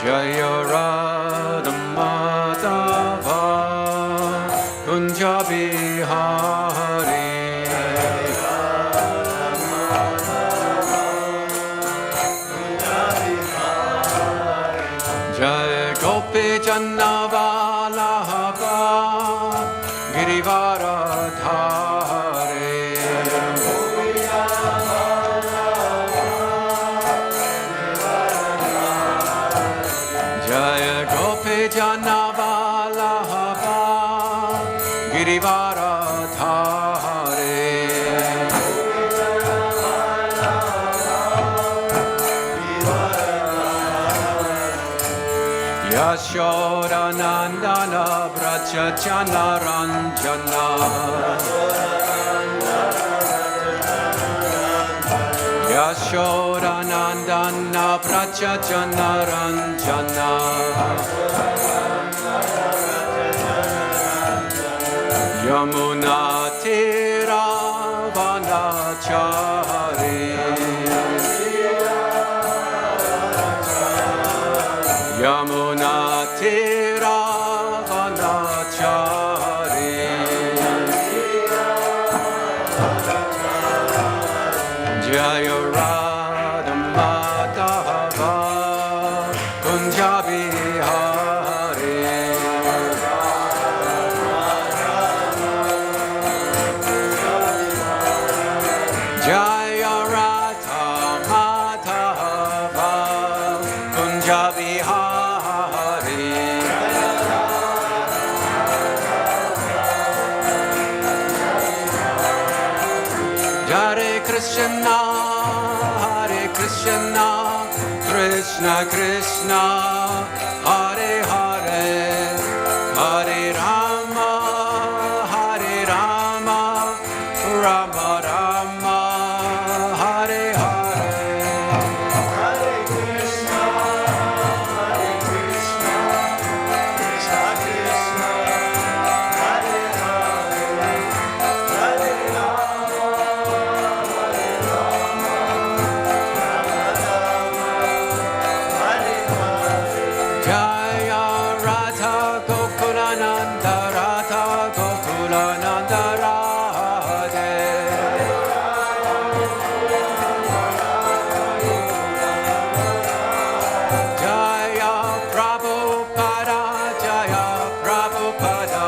Jaya Radha Madhava Kunja Bihari Jaya Gopi Janavalabha Girivaradhare Jaya Gopi Janavalabha Girivaradhare Yashoda Nandana Braja Janaranjana Yashoda Nandana Braja Janaranjana Yamuna Tira Vanachari Yamuna Tira Vanachari Jaya Radha Madhava Kunja Bihari Jaya Radha Madhava Kunja Bihari Hare Krishna, Krishna Krishna, Hare Hare, Hare Rama, Rama Rama, Hare Hare. Hare Krishna, Krishna Krishna, Hare Hare, Hare Rama, Jaya Radha Gokulananda Radha Gokulananda Radhe Jaya Prabhupada Jaya Prabhupada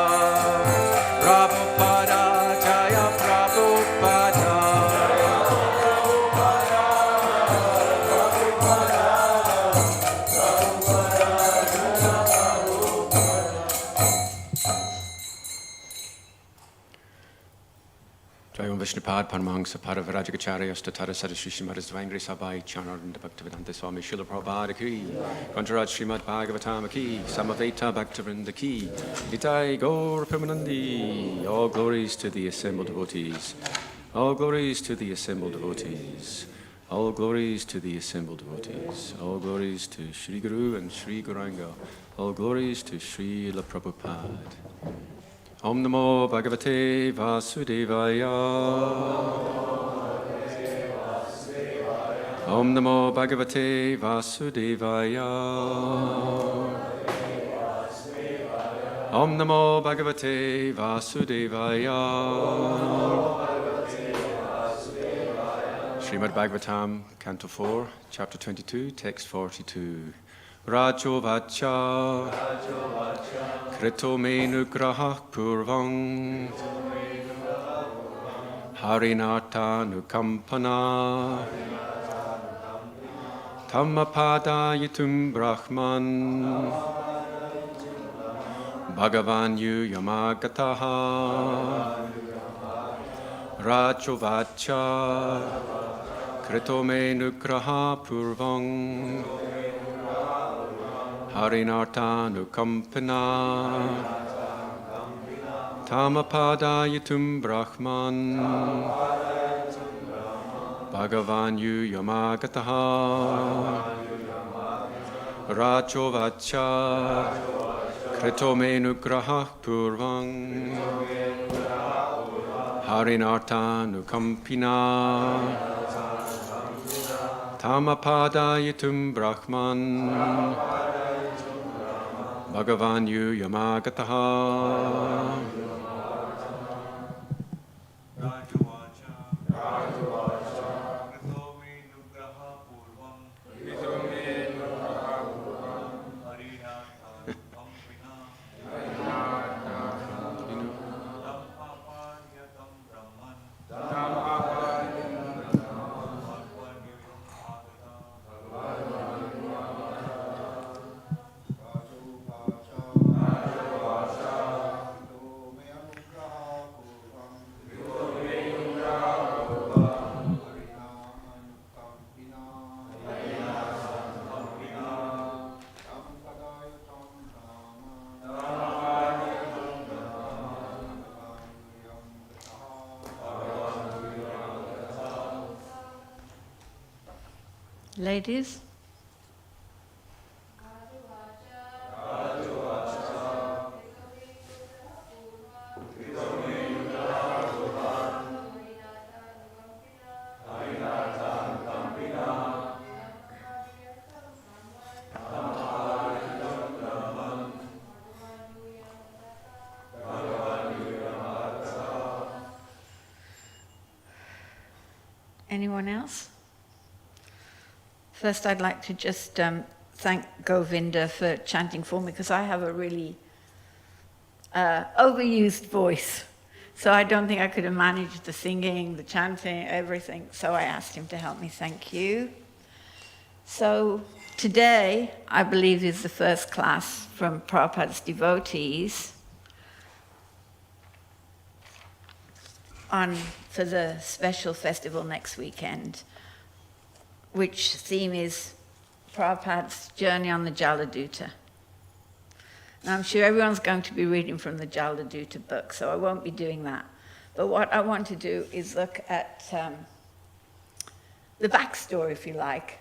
Prabhupada Jaya Prabhupada Jayam Vishnupad Paramahansa Paravarajagacharya Statara Sadashri Srimad Svangri Sabai Chanaranda Bhaktivedanta Swami Srila Prabhupada Ki Kantaraj Srimad Bhagavatam Ki Samaveta Bhaktivinoda Ki Nitai Gaur Premanandi. All glories to the assembled devotees. All glories to the assembled devotees. All glories to the assembled devotees. All glories to Sri Guru and Sri Gauranga. All glories to Srila Prabhupada. Om Namo Bhagavate Vasudevaya. Om Namo Bhagavate Vasudevaya. Om Namo Bhagavate Vasudevaya. Srimad Bhagavatam, Canto 4, Chapter 22, Text 42. Rajo Vacha Krito Menu Grahak Purvang Harinata Nukampana Tammapada Yitum Brahman Bhagavan Yu Yamagataha Rajo Vacha Krito Menu Grahak Purvang Harinarta Nukampana Tamapada Yitum Brahman Bhagavan Yu Yamagataha Rajo Vacha Krito Menugraha Purvang Harinarta Nukampina Tamapada Yitum Brahman Bhagavan yu yamagataha. Ladies? Anyone else? First, I'd like to just thank Govinda for chanting for me, because I have a really overused voice. So I don't think I could have managed the singing, the chanting, everything. So I asked him to help me. Thank you. So today, I believe, is the first class from Prabhupada's devotees for the special festival next weekend, which theme is Prabhupada's journey on the Jaladuta. Now, I'm sure everyone's going to be reading from the Jaladuta book, so I won't be doing that. But what I want to do is look at the backstory, if you like.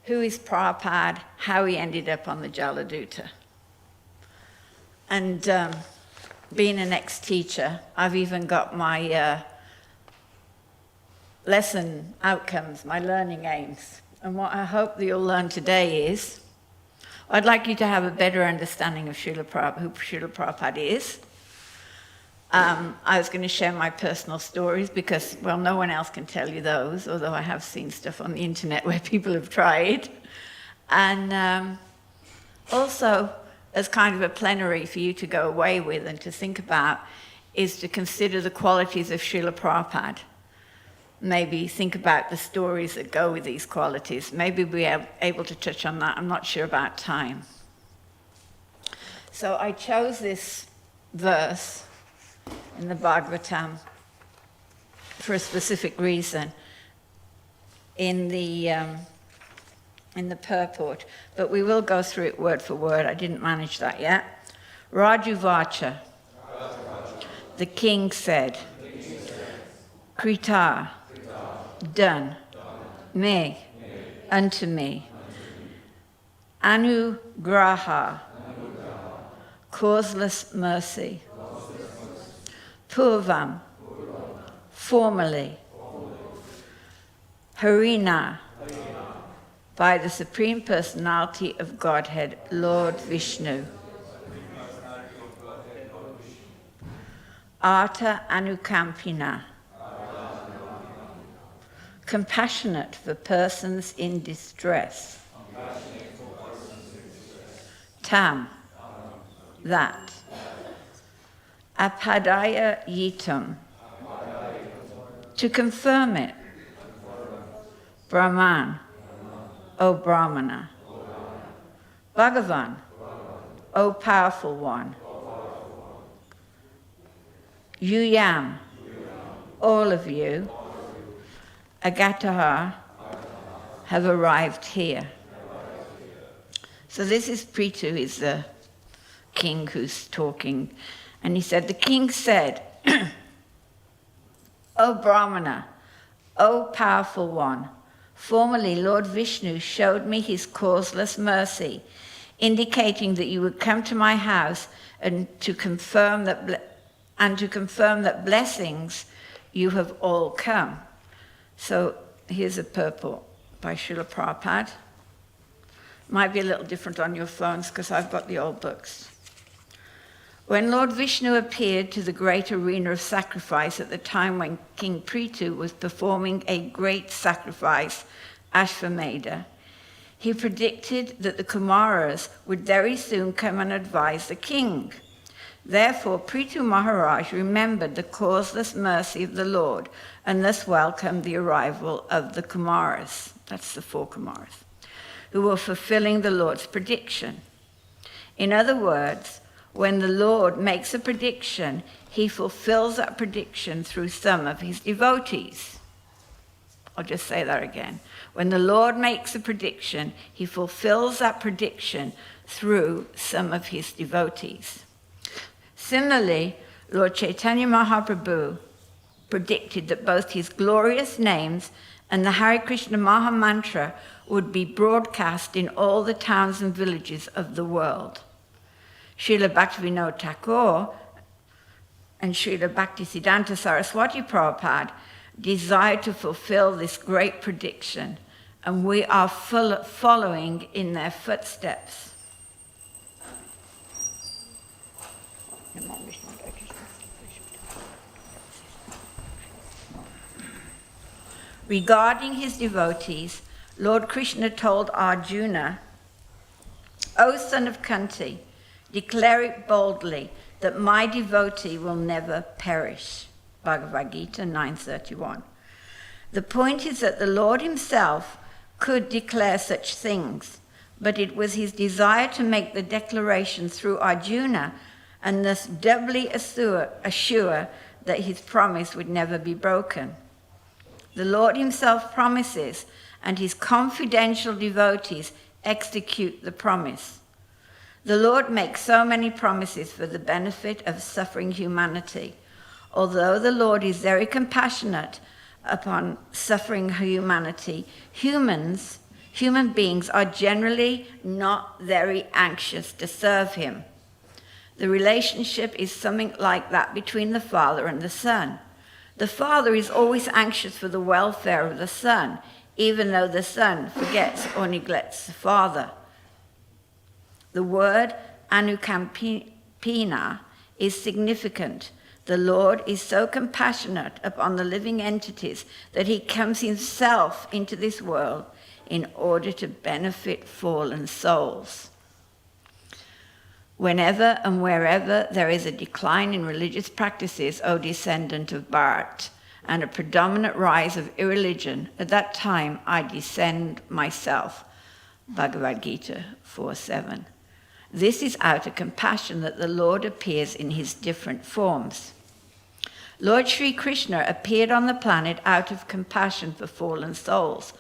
Who is Prabhupada, how he ended up on the Jaladuta. And being an ex-teacher, I've even got my lesson outcomes, my learning aims. And what I hope that you'll learn today is, I'd like you to have a better understanding of who Srila Prabhupada is. I was going to share my personal stories because, well, no one else can tell you those, although I have seen stuff on the internet where people have tried. And also, as kind of a plenary for you to go away with and to think about, is to consider the qualities of Srila Prabhupada. Maybe think about the stories that go with these qualities. Maybe we're able to touch on that. I'm not sure about time. So I chose this verse in the Bhagavatam for a specific reason in the purport, but we will go through it word for word. I didn't manage that yet. Rajuvacha, the king said, Krita, done, me, unto me, anugraha, causeless mercy, purvam, formerly, harina, by the Supreme Personality of Godhead, Lord Vishnu, Arta Anukampina, compassionate for persons in distress. Tam, that. Apadaya yitam, to confirm it. Brahman, O Brahmana. Bhagavan, O powerful one. Yuyam, all of you. Agataha, have arrived here. So this is Prithu, is the king who's talking. And he said, the king said, O Brahmana, O powerful one, formerly Lord Vishnu showed me his causeless mercy, indicating that you would come to my house and to confirm that blessings you have all come. So here's a purport by Srila Prabhupada. Might be a little different on your phones because I've got the old books. When Lord Vishnu appeared to the great arena of sacrifice at the time when King Prithu was performing a great sacrifice, Ashvamedha, he predicted that the Kumaras would very soon come and advise the king. Therefore, Prithu Maharaj remembered the causeless mercy of the Lord and thus welcomed the arrival of the Kumaras. That's the 4 Kumaras, who were fulfilling the Lord's prediction. In other words, when the Lord makes a prediction, he fulfills that prediction through some of his devotees. I'll just say that again. When the Lord makes a prediction, he fulfills that prediction through some of his devotees. Similarly, Lord Chaitanya Mahaprabhu predicted that both his glorious names and the Hare Krishna Maha Mantra would be broadcast in all the towns and villages of the world. Srila Bhaktivedanta Thakur and Srila Bhaktisiddhanta Saraswati Prabhupada desired to fulfill this great prediction, and we are following in their footsteps. Regarding his devotees, Lord Krishna told Arjuna, "O son of Kunti, declare it boldly that my devotee will never perish." Bhagavad Gita 9:31. The point is that the Lord himself could declare such things, but it was his desire to make the declaration through Arjuna and thus doubly assure that his promise would never be broken. The Lord himself promises, and his confidential devotees execute the promise. The Lord makes so many promises for the benefit of suffering humanity. Although the Lord is very compassionate upon suffering humanity, human beings are generally not very anxious to serve him. The relationship is something like that between the father and the son. The father is always anxious for the welfare of the son, even though the son forgets or neglects the father. The word anukampina is significant. The Lord is so compassionate upon the living entities that he comes himself into this world in order to benefit fallen souls. Whenever and wherever there is a decline in religious practices, O descendant of Bharat, and a predominant rise of irreligion, at that time I descend myself. Bhagavad Gita 4:7. This is out of compassion that the Lord appears in his different forms. Lord Sri Krishna appeared on the planet out of compassion for fallen souls.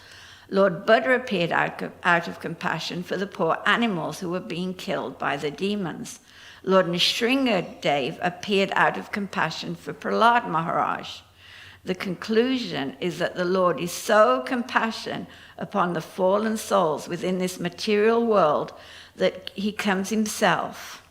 Lord Buddha appeared out of compassion for the poor animals who were being killed by the demons. Lord Nrsingadev appeared out of compassion for Prahlad Maharaj. The conclusion is that the Lord is so compassionate upon the fallen souls within this material world that he comes himself,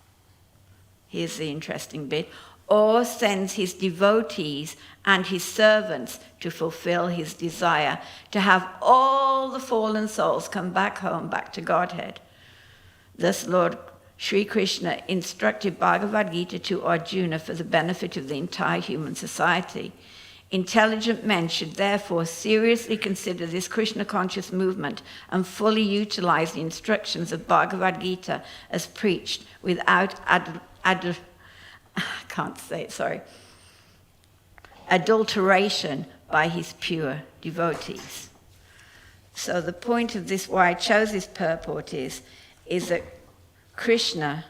here's the interesting bit, or sends his devotees and his servants to fulfill his desire to have all the fallen souls come back home, back to Godhead. Thus Lord Sri Krishna instructed Bhagavad Gita to Arjuna for the benefit of the entire human society. Intelligent men should therefore seriously consider this Krishna-conscious movement and fully utilize the instructions of Bhagavad Gita as preached without adulteration by his pure devotees. So the point of this, why I chose this purport is that Krishna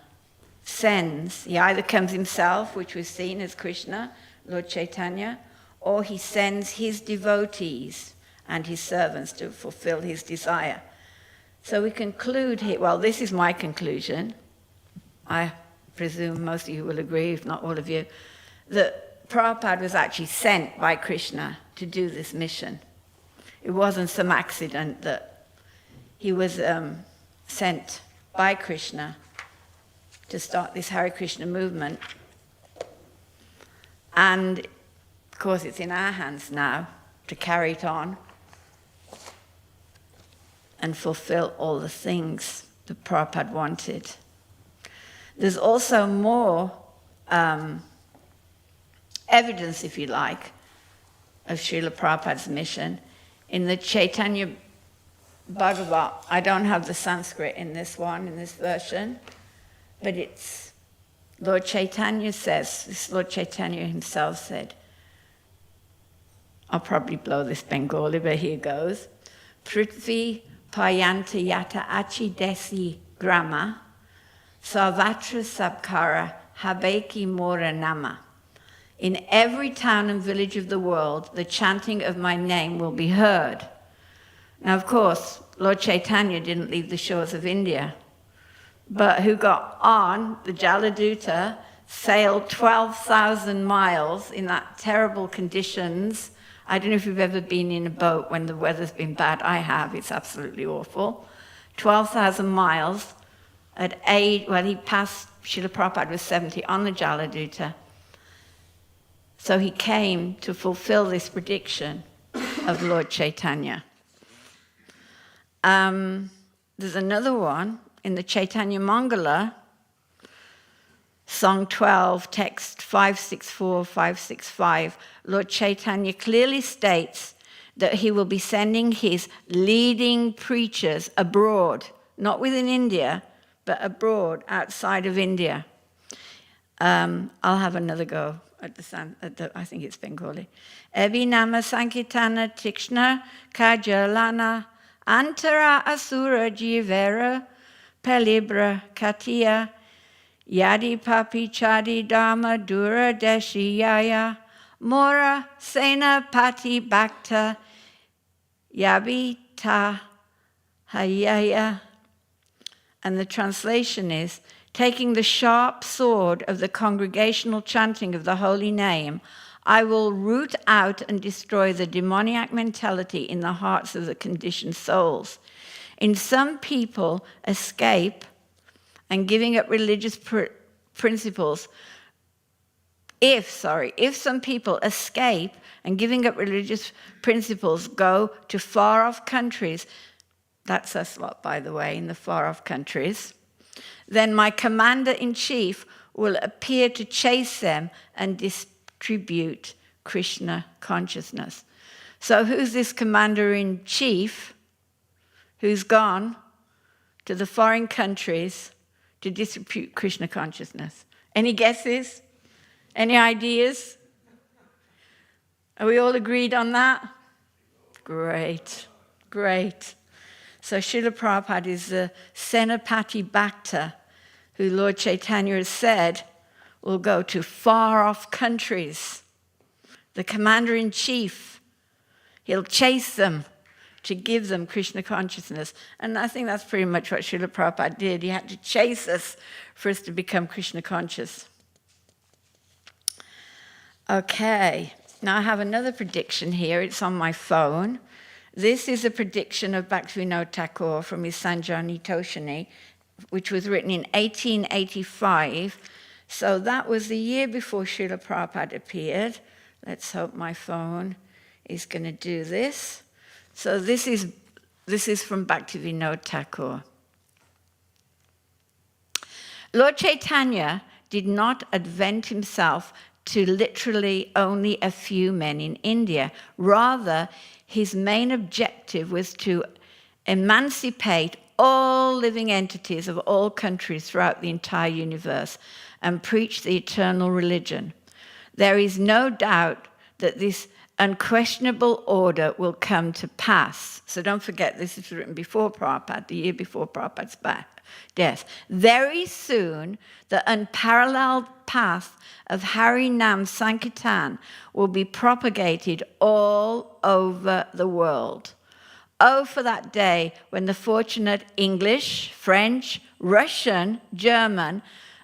sends, he either comes himself, which was seen as Krishna, Lord Chaitanya, or he sends his devotees and his servants to fulfill his desire. So we conclude here, well, this is my conclusion. I presume most of you will agree, if not all of you, that Prabhupada was actually sent by Krishna to do this mission. It wasn't some accident that he was sent by Krishna to start this Hare Krishna movement. And of course it's in our hands now to carry it on and fulfill all the things that Prabhupada wanted. There's also more evidence, if you like, of Srila Prabhupada's mission. In the Chaitanya Bhagavat, I don't have the Sanskrit in this version, but it's Lord Chaitanya says, this Lord Chaitanya himself said, I'll probably blow this Bengali, but here goes. Prithvi payanta yata achi desi grama, sarvatra sabkara habeki mora nama. In every town and village of the world, the chanting of my name will be heard. Now, of course, Lord Chaitanya didn't leave the shores of India, but who got on the Jaladuta, sailed 12,000 miles in that terrible conditions. I don't know if you've ever been in a boat when the weather's been bad. I have. It's absolutely awful. 12,000 miles at age, well, he passed, Srila Prabhupada was 70 on the Jaladuta. So he came to fulfill this prediction of Lord Chaitanya. There's another one in the Chaitanya Mangala, Song 12, text 564, 565. Lord Chaitanya clearly states that he will be sending his leading preachers abroad, not within India, but abroad, outside of India. I'll have another go at the I think it's Bengali. Ebi nama sankitana tikshna kajalana antara asura jivera pelibra katia yadi papi chadi dharma dura deshiyaya mora sena pati bhakta yabita hayaya. And the translation is, taking the sharp sword of the congregational chanting of the holy name, I will root out and destroy the demoniac mentality in the hearts of the conditioned souls. In some people, escape and giving up religious principles, if some people escape and giving up religious principles go to far-off countries, that's us lot, by the way, in the far-off countries, then my commander-in-chief will appear to chase them and distribute Krishna consciousness. So who's this commander-in-chief who's gone to the foreign countries to distribute Krishna consciousness? Any guesses? Any ideas? Are we all agreed on that? Great, great. So Srila Prabhupada is the Senapati Bhakta, who Lord Chaitanya has said will go to far-off countries. The commander-in-chief, he'll chase them to give them Krishna consciousness. And I think that's pretty much what Srila Prabhupada did. He had to chase us for us to become Krishna conscious. Okay, now I have another prediction here. It's on my phone. This is a prediction of Bhaktivedanta Thakur from his Sanjani Toshani, which was written in 1885. So that was the year before Srila Prabhupada appeared. Let's hope my phone is going to do this. So this is from Bhaktivedanta Thakur. Lord Chaitanya did not advent himself to literally only a few men in India. Rather, his main objective was to emancipate all living entities of all countries throughout the entire universe and preach the eternal religion. There is no doubt that this unquestionable order will come to pass. So don't forget, this is written before Prabhupada, the year before Prabhupada's death. Very soon, the unparalleled path of Hari Nam Sankirtan will be propagated all over the world. Oh, for that day when the fortunate English, French, Russian, German,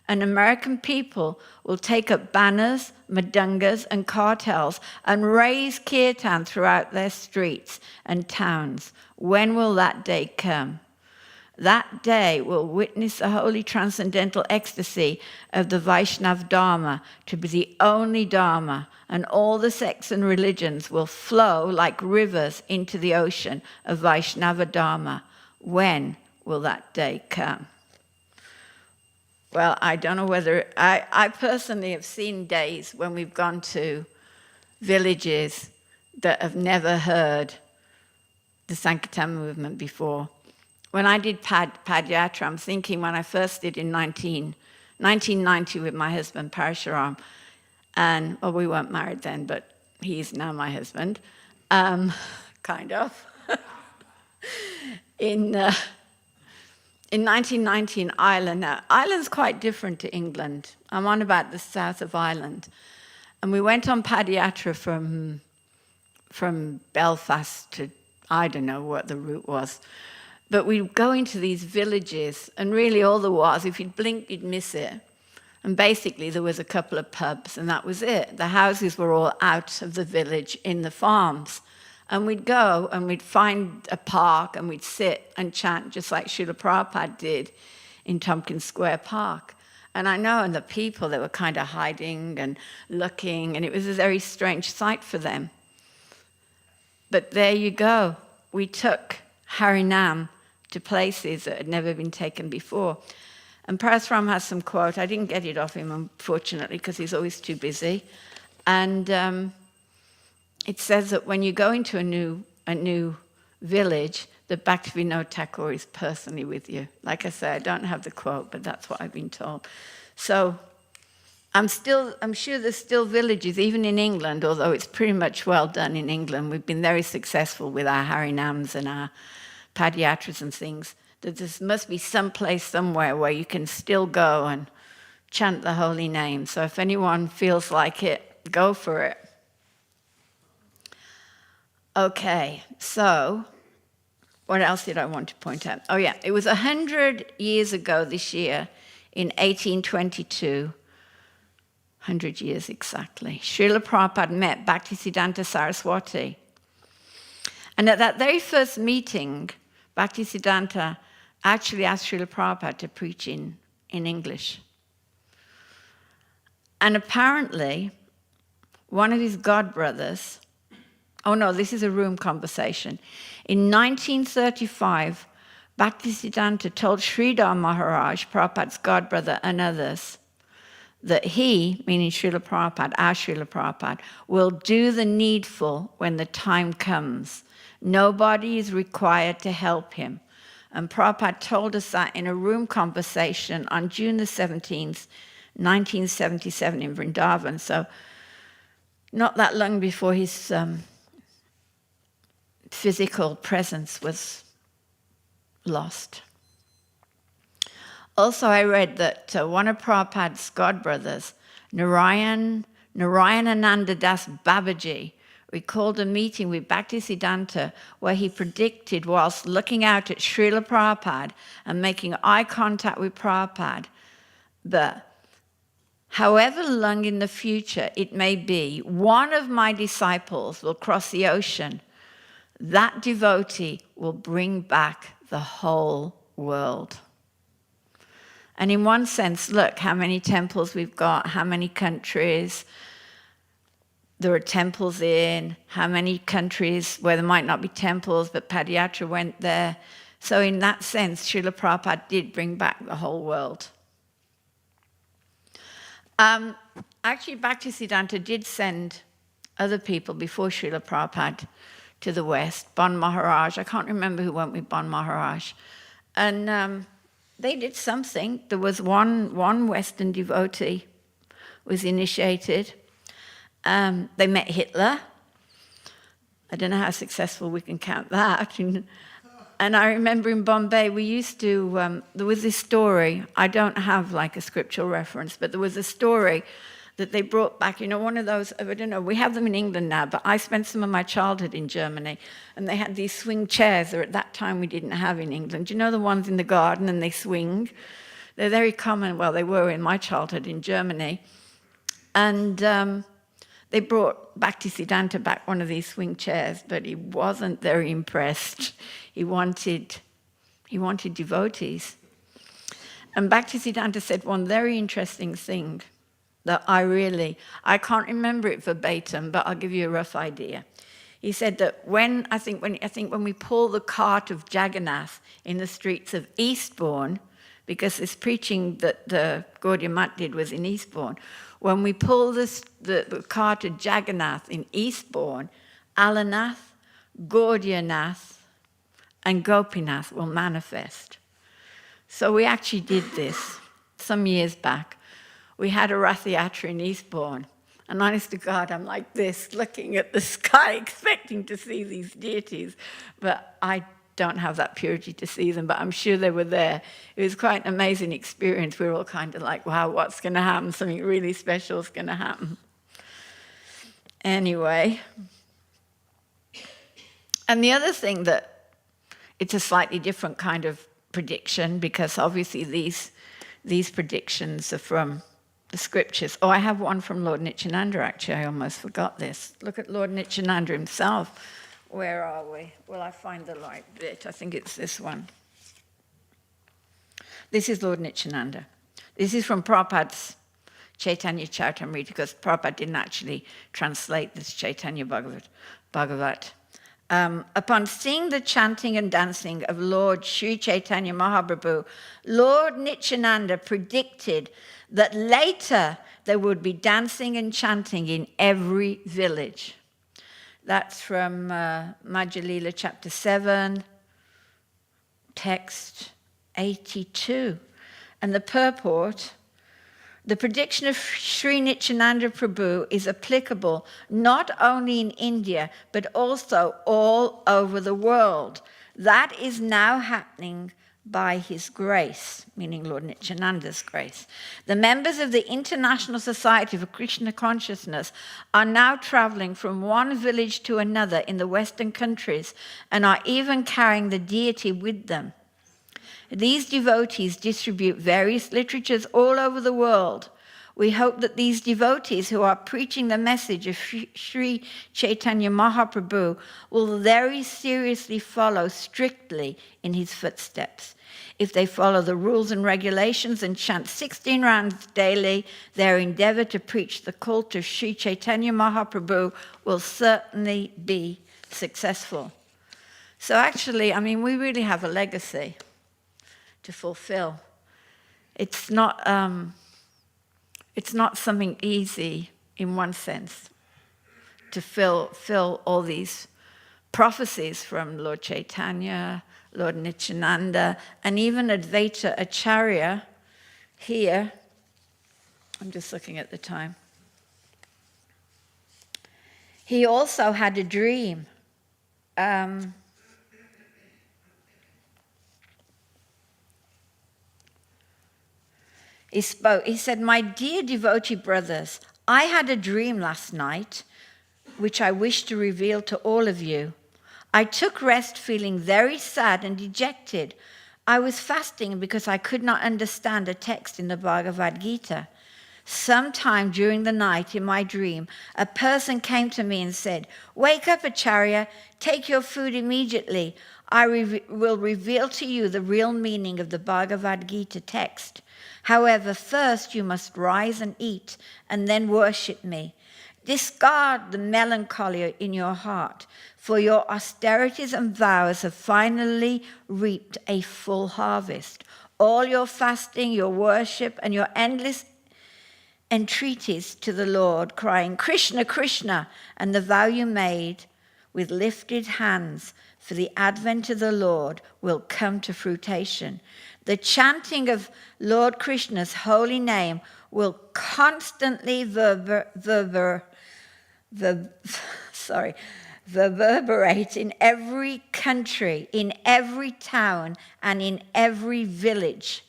and American people will take up banners, madungas, and cartels and raise kirtan throughout their streets and towns. When will that day come? That day will witness the holy transcendental ecstasy of the Vaishnava Dharma to be the only Dharma, and all the sects and religions will flow like rivers into the ocean of Vaishnava Dharma. When will that day come? Well, I don't know whether... I personally have seen days when we've gone to villages that have never heard the Sankirtan movement before. When I did Padayatra, I'm thinking when I first did in 1990 with my husband, Parashuram, and, well, we weren't married then, but he's now my husband, kind of. In 1990 in Ireland. Now, Ireland's quite different to England. I'm on about the south of Ireland. And we went on Padayatra from Belfast to, I don't know what the route was. But we'd go into these villages, and really all there was, if you'd blink, you'd miss it. And basically there was a couple of pubs, and that was it. The houses were all out of the village in the farms. And we'd go and we'd find a park and we'd sit and chant just like Srila Prabhupada did in Tompkins Square Park. And I know, and the people, they were kind of hiding and looking, and it was a very strange sight for them. But there you go. We took Harinam to places that had never been taken before. And Parashuram has some quote. I didn't get it off him, unfortunately, because he's always too busy. And it says that when you go into a new village, that Bhaktivedanta Thakur is personally with you. Like I say, I don't have the quote, but that's what I've been told. So I'm sure there's still villages, even in England, although it's pretty much well done in England. We've been very successful with our Harinams and our Padayatras and things. That there must be some place somewhere where you can still go and chant the holy name. So if anyone feels like it, go for it. Okay, so what else did I want to point out? Oh yeah, it was 100 years ago this year, in 1822, 100 years exactly, Srila Prabhupada met Bhaktisiddhanta Saraswati. And at that very first meeting, Bhaktisiddhanta actually asked Srila Prabhupada to preach in English. And apparently, one of his godbrothers, oh no, this is a room conversation. In 1935, Bhaktisiddhanta told Sridhar Maharaj, Prabhupada's godbrother, and others, that he, meaning Srila Prabhupada, our Srila Prabhupada, will do the needful when the time comes. Nobody is required to help him. And Prabhupada told us that in a room conversation on June the 17th, 1977 in Vrindavan. So not that long before his physical presence was lost. Also, I read that one of Prabhupada's godbrothers, Narayanananda Das Babaji, recalled a meeting with Bhaktisiddhanta where he predicted, whilst looking out at Srila Prabhupada and making eye contact with Prabhupada, that however long in the future it may be, one of my disciples will cross the ocean. That devotee will bring back the whole world. And in one sense, look how many temples we've got, how many countries there are temples in, how many countries where there might not be temples, but Padayatra went there. So in that sense, Srila Prabhupada did bring back the whole world. Actually, Bhaktisiddhanta did send other people before Srila Prabhupada to the West. Bon Maharaj, I can't remember who went with Bon Maharaj. And they did something. There was one Western devotee was initiated. They met Hitler. I don't know how successful we can count that. And I remember in Bombay, we used to, there was this story, I don't have like a scriptural reference, but there was a story that they brought back, one of those, I don't know, we have them in England now, but I spent some of my childhood in Germany, and they had these swing chairs that at that time we didn't have in England. You know the ones in the garden and they swing? They're very common, well, they were in my childhood in Germany. And they brought Bhaktisiddhanta back one of these swing chairs, but he wasn't very impressed. He wanted devotees. And Bhaktisiddhanta said one very interesting thing that I can't remember it verbatim, but I'll give you a rough idea. He said that when we pull the cart of Jagannath in the streets of Eastbourne, because this preaching that the Gaudiya Math did was in Eastbourne, when we pull the cart of Jagannath in Eastbourne, Alanath, Gaudiyanath, and Gopinath will manifest. So we actually did this some years back. We had a Rath Yatra in Eastbourne, and honest to God, I'm like this, looking at the sky, expecting to see these deities, but I don't have that purity to see them, but I'm sure they were there. It was quite an amazing experience. We were all kind of like, wow, what's going to happen? Something really special is going to happen. Anyway, and the other thing that it's a slightly different kind of prediction, because obviously these predictions are from the scriptures. Oh, I have one from Lord Nityananda, actually. I almost forgot this. Look at Lord Nityananda himself. Where are we? Will I find the right bit? I think it's this one. This is Lord Nityananda. This is from Prabhupada's Chaitanya Charitamrita, because Prabhupada didn't actually translate this Chaitanya Bhagavat. Upon seeing the chanting and dancing of Lord Sri Chaitanya Mahaprabhu, Lord Nityananda predicted that later there would be dancing and chanting in every village. That's from Madhya Lila chapter 7, text 82. And the purport: the prediction of Sri Nityananda Prabhu is applicable not only in India, but also all over the world. That is now happening by his grace, meaning Lord Nityananda's grace. The members of the International Society for Krishna Consciousness are now traveling from one village to another in the Western countries and are even carrying the deity with them. These devotees distribute various literatures all over the world. We hope that these devotees who are preaching the message of Sri Chaitanya Mahaprabhu will very seriously follow strictly in his footsteps. If they follow the rules and regulations and chant 16 rounds daily, their endeavor to preach the cult of Sri Chaitanya Mahaprabhu will certainly be successful. So actually, I mean, we really have a legacy to fulfill. It's not something easy in one sense to fill all these prophecies from Lord Chaitanya, Lord Nityananda, and even Advaita Acharya here. I'm just looking at the time. He also had a dream. He spoke. He said, "My dear devotee brothers, I had a dream last night, which I wish to reveal to all of you. I took rest feeling very sad and dejected. I was fasting because I could not understand a text in the Bhagavad Gita. Sometime during the night in my dream, a person came to me and said, 'Wake up, Acharya, take your food immediately. I will reveal to you the real meaning of the Bhagavad Gita text. However, first you must rise and eat, and then worship me. Discard the melancholy in your heart, for your austerities and vows have finally reaped a full harvest. All your fasting, your worship, and your endless entreaties to the Lord, crying, Krishna, Krishna, and the vow you made with lifted hands for the advent of the Lord will come to fruition. The chanting of Lord Krishna's holy name will constantly reverberate in every country, in every town, and in every village.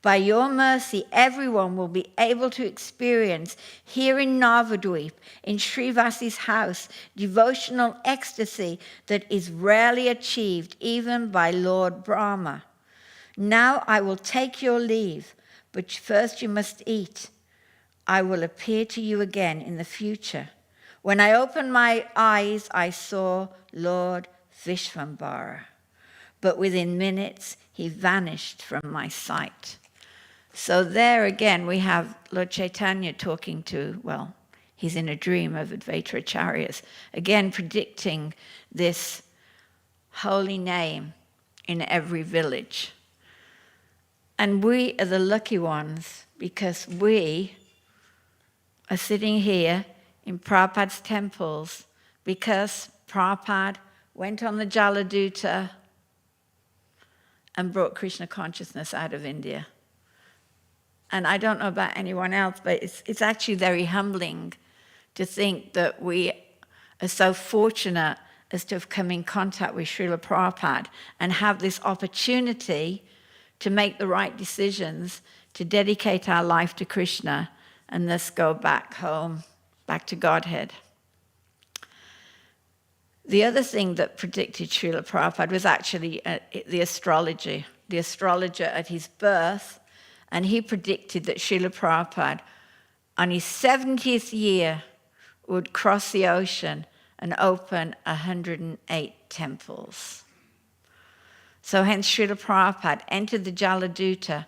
By your mercy, everyone will be able to experience here in Navadweep, in Srivasi's house, devotional ecstasy that is rarely achieved even by Lord Brahma. Now I will take your leave, but first you must eat. I will appear to you again in the future. When I opened my eyes, I saw Lord Vishvambara, but within minutes he vanished from my sight." So there again we have Lord Chaitanya talking to, he's in a dream of Advaita Acharyas, again predicting this holy name in every village. And we are the lucky ones because we are sitting here in Prabhupada's temples because Prabhupada went on the Jaladuta and brought Krishna consciousness out of India. And I don't know about anyone else, but it's actually very humbling to think that we are so fortunate as to have come in contact with Srila Prabhupada and have this opportunity to make the right decisions, to dedicate our life to Krishna, and thus go back home, back to Godhead. The other thing that predicted Srila Prabhupada was actually the astrology. The astrologer at his birth, and he predicted that Srila Prabhupada, on his 70th year, would cross the ocean and open 108 temples. So hence Srila Prabhupada entered the Jaladuta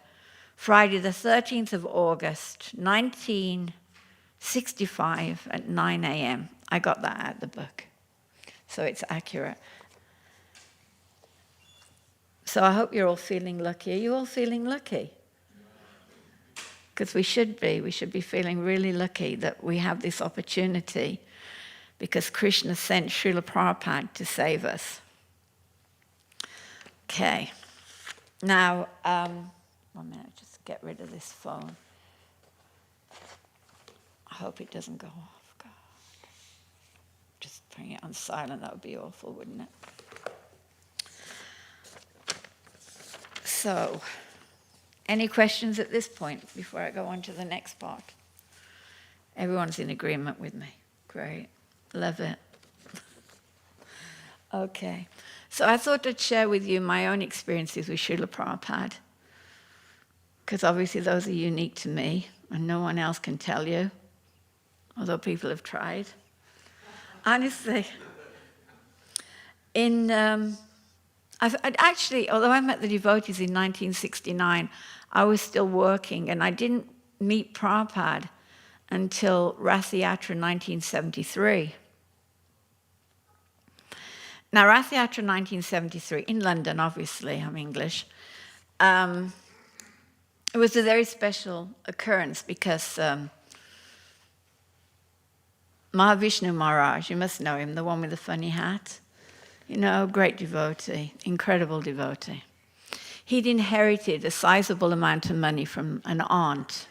Friday the 13th of August, 1965 at 9 a.m. I got that out of the book, so it's accurate. So I hope you're all feeling lucky. Are you all feeling lucky? Because we should be. We should be feeling really lucky that we have this opportunity because Krishna sent Srila Prabhupada to save us. Okay. Now, 1 minute, just get rid of this phone. I hope it doesn't go off. God. Just putting it on silent, that would be awful, wouldn't it? So, any questions at this point before I go on to the next part? Everyone's in agreement with me. Great. Love it. Okay. So I thought I'd share with you my own experiences with Srila Prabhupada, because obviously those are unique to me, and no one else can tell you, although people have tried. Honestly, I'd actually, although I met the devotees in 1969, I was still working, and I didn't meet Prabhupada until Rath Yatra 1973. Now, Rath Yatra 1973, in London, obviously, I'm English, it was a very special occurrence because Mahavishnu Maharaj, you must know him, the one with the funny hat, you know, great devotee, incredible devotee. He'd inherited a sizable amount of money from an aunt.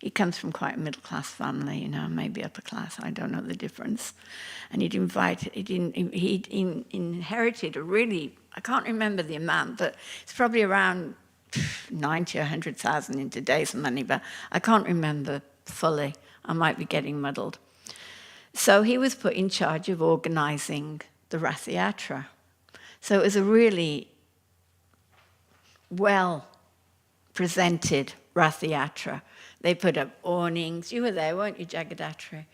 He comes from quite a middle-class family, you know, maybe upper class, I don't know the difference. And he'd inherited a really, I can't remember the amount, but it's probably around 90 or 100,000 in today's money, but I can't remember fully. I might be getting muddled. So he was put in charge of organizing the Rath Yatra. So it was a really well-presented Rath Yatra. They put up awnings. You were there, weren't you, Jagadatri?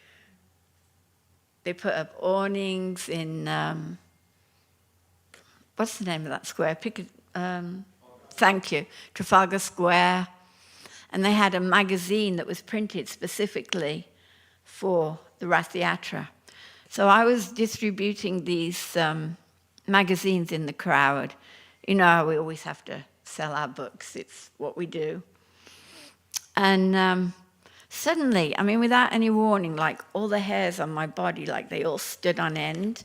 They put up awnings in, what's the name of that square? Thank you, Trafalgar Square. And they had a magazine that was printed specifically for the Rath Yatra. So I was distributing these magazines in the crowd. You know, we always have to sell our books. It's what we do. And suddenly, I mean, without any warning, like all the hairs on my body, like they all stood on end.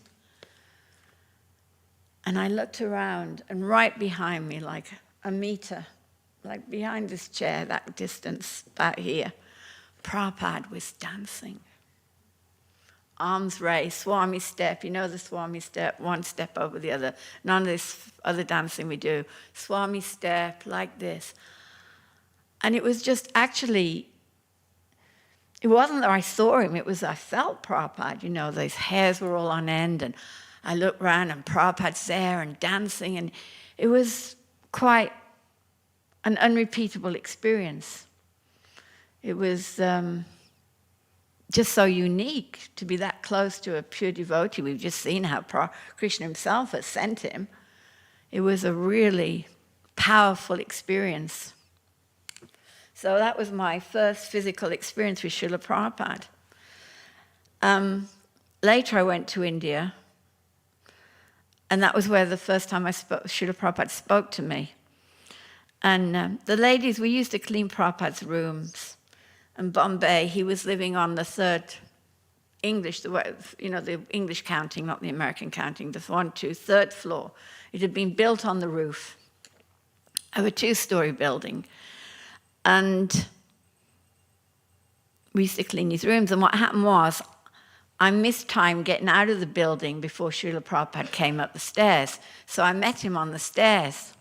And I looked around, and right behind me, like a meter, like behind this chair, that distance, about here, Prabhupada was dancing. Arms raised, Swami step, you know the Swami step, one step over the other. None of this other dancing we do. Swami step, like this. And it was just actually, it wasn't that I saw him, it was I felt Prabhupada, you know, those hairs were all on end, and I looked around and Prabhupada's there and dancing, and it was quite an unrepeatable experience. It was just so unique to be that close to a pure devotee. We've just seen how Krishna himself has sent him. It was a really powerful experience. So that was my first physical experience with Srila Prabhupada. Later I went to India, and that was where the first time Srila Prabhupada spoke to me. And the ladies, we used to clean Prabhupada's rooms. In Bombay, he was living on the third English, the English counting, not the American counting, the 1, 2, third floor. It had been built on the roof of a 2-story building. And we used to clean his rooms. And what happened was, I missed time getting out of the building before Srila Prabhupada came up the stairs. So I met him on the stairs.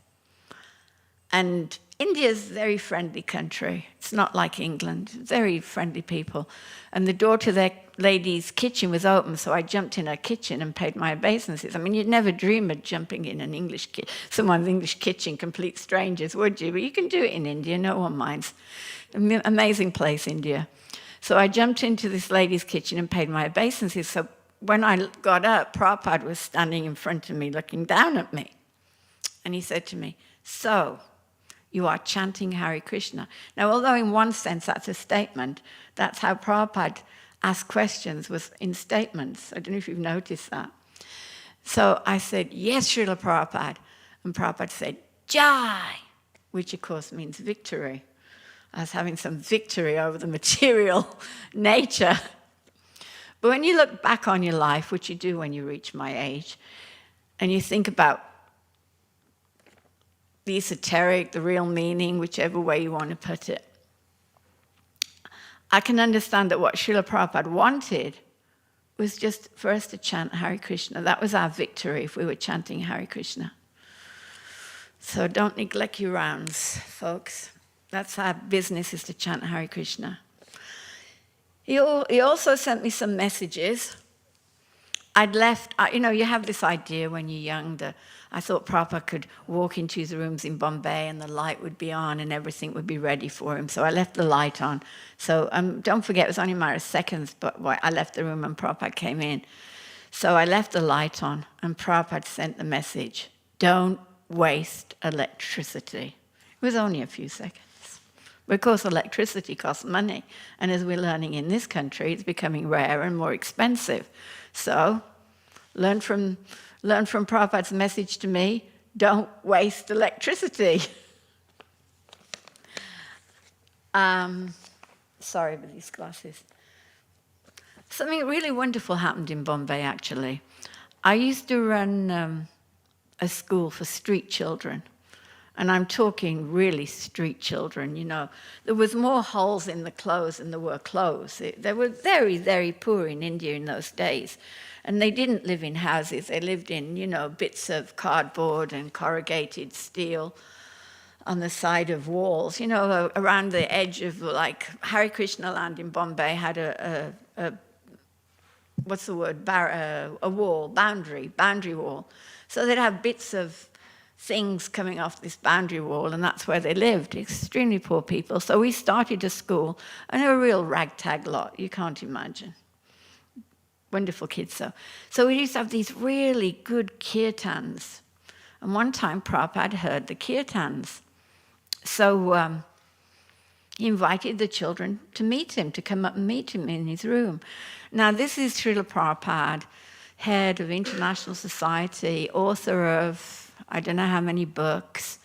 And India's a very friendly country. It's not like England. Very friendly people. And the door to their lady's kitchen was open, so I jumped in her kitchen and paid my obeisances. I mean, you'd never dream of jumping in an someone's English kitchen, complete strangers, would you? But you can do it in India, no one minds. Amazing place, India. So I jumped into this lady's kitchen and paid my obeisances. So when I got up, Prabhupada was standing in front of me, looking down at me. And he said to me, "So, you are chanting Hare Krishna." Now, although in one sense that's a statement, that's how Prabhupada asked questions, was in statements. I don't know if you've noticed that. So I said, "Yes, Srila Prabhupada." And Prabhupada said, "Jai," which of course means victory. I was having some victory over the material nature. But when you look back on your life, which you do when you reach my age, and you think about the esoteric, the real meaning, whichever way you want to put it, I can understand that what Srila Prabhupada wanted was just for us to chant Hare Krishna. That was our victory if we were chanting Hare Krishna. So don't neglect your rounds, folks. That's our business, is to chant Hare Krishna. He also sent me some messages. I'd left, you have this idea when you're young that I thought Prabhupada could walk into his rooms in Bombay and the light would be on and everything would be ready for him. So I left the light on. So don't forget, it was only a matter of seconds, but I left the room and Prabhupada came in. So I left the light on and Prabhupada sent the message, "Don't waste electricity." It was only a few seconds. But of course, electricity costs money. And as we're learning in this country, it's becoming rarer and more expensive. So learn from Prabhupada's message to me, don't waste electricity. Sorry about these glasses. Something really wonderful happened in Bombay, actually. I used to run a school for street children. And I'm talking really street children, There was more holes in the clothes than there were clothes. They were very, very poor in India in those days. And they didn't live in houses. They lived in, bits of cardboard and corrugated steel on the side of walls. Around the edge of, like, Hare Krishna land in Bombay had a wall, boundary wall. So they'd have bits of things coming off this boundary wall, and that's where they lived. Extremely poor people. So we started a school, and they were a real ragtag lot, you can't imagine. Wonderful kids, though. So we used to have these really good kirtans. And one time Prabhupada heard the kirtans. So he invited the children to meet him, to come up and meet him in his room. Now, this is Srila Prabhupada, head of International Society, author of I don't know how many books,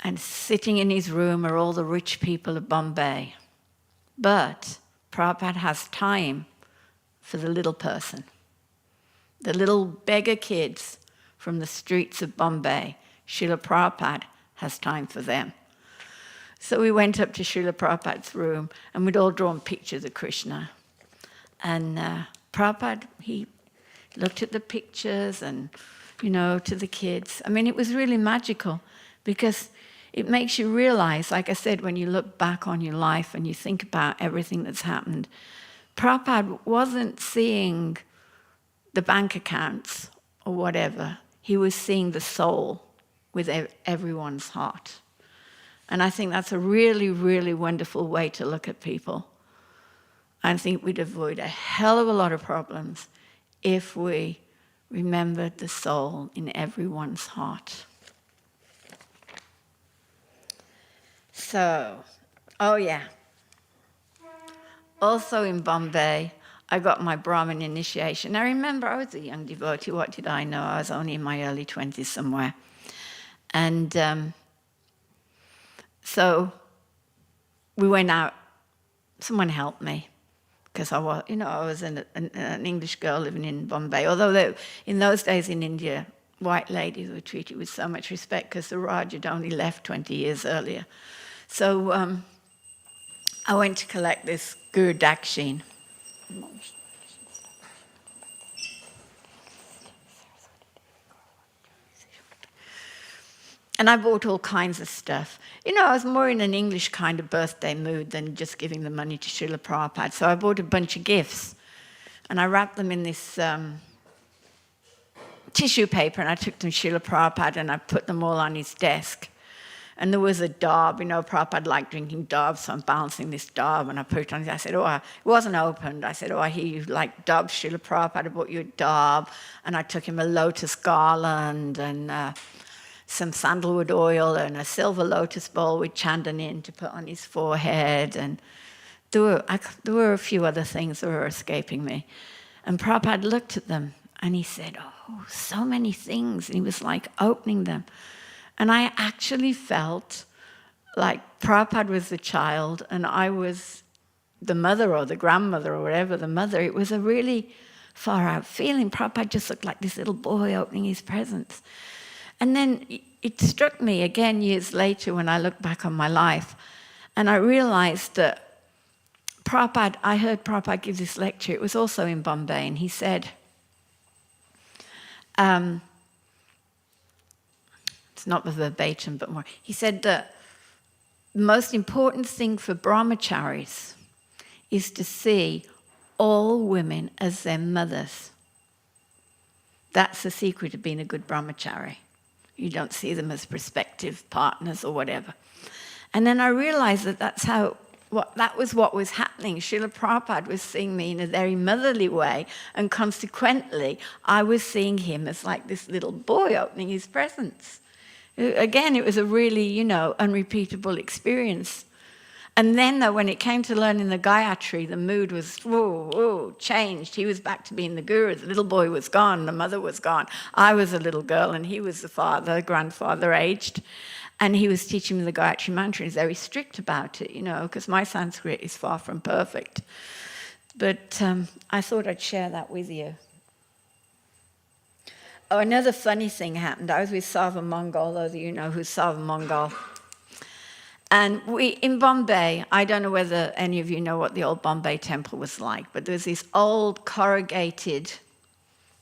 and sitting in his room are all the rich people of Bombay. But Prabhupada has time for the little person, the little beggar kids from the streets of Bombay. Srila Prabhupada has time for them. So we went up to Srila Prabhupada's room, and we'd all drawn pictures of Krishna. And Prabhupada, he looked at the pictures and to the kids. I mean, it was really magical because it makes you realize, like I said, when you look back on your life and you think about everything that's happened, Prabhupada wasn't seeing the bank accounts or whatever. He was seeing the soul with everyone's heart. And I think that's a really, really wonderful way to look at people. I think we'd avoid a hell of a lot of problems if we remembered the soul in everyone's heart. So, also in Bombay, I got my Brahmin initiation. I remember I was a young devotee. What did I know? I was only in my early 20s somewhere. And so we went out. Someone helped me because I was an English girl living in Bombay. Although in those days in India, white ladies were treated with so much respect because the Raj had only left 20 years earlier. So I went to collect this Guru Dakshin. And I bought all kinds of stuff. I was more in an English kind of birthday mood than just giving the money to Srila Prabhupada. So I bought a bunch of gifts. And I wrapped them in this tissue paper, and I took them to Srila Prabhupada, and I put them all on his desk. And there was a daub, Prabhupada liked drinking daub, so I'm balancing this daub, and I put it on his. I said, it wasn't opened. I said, I hear you like daub, Srila Prabhupada, I bought you a daub. And I took him a lotus garland, and some sandalwood oil and a silver lotus bowl with chandan in to put on his forehead. And there were a few other things that were escaping me. And Prabhupada looked at them and he said, so many things. And he was like opening them. And I actually felt like Prabhupada was the child and I was the mother or the grandmother or whatever, the mother. It was a really far out feeling. Prabhupada just looked like this little boy opening his presents. And then it struck me again years later when I look back on my life, and I realized that I heard Prabhupada give this lecture. It was also in Bombay, and he said, it's not verbatim, but more. He said that the most important thing for brahmacharis is to see all women as their mothers. That's the secret of being a good brahmachari. You don't see them as prospective partners or whatever. And then I realized that that was what was happening. Srila Prabhupada was seeing me in a very motherly way, and consequently, I was seeing him as like this little boy opening his presents. Again, it was a really, unrepeatable experience. And then, though, when it came to learning the Gayatri, the mood was changed. He was back to being the guru. The little boy was gone. The mother was gone. I was a little girl, and he was the grandfather aged. And he was teaching me the Gayatri mantra. He's very strict about it, because my Sanskrit is far from perfect. But I thought I'd share that with you. Oh, another funny thing happened. I was with Sava Mongol, those of you know who's Sava Mongol. And in Bombay, I don't know whether any of you know what the old Bombay temple was like, but there's this old corrugated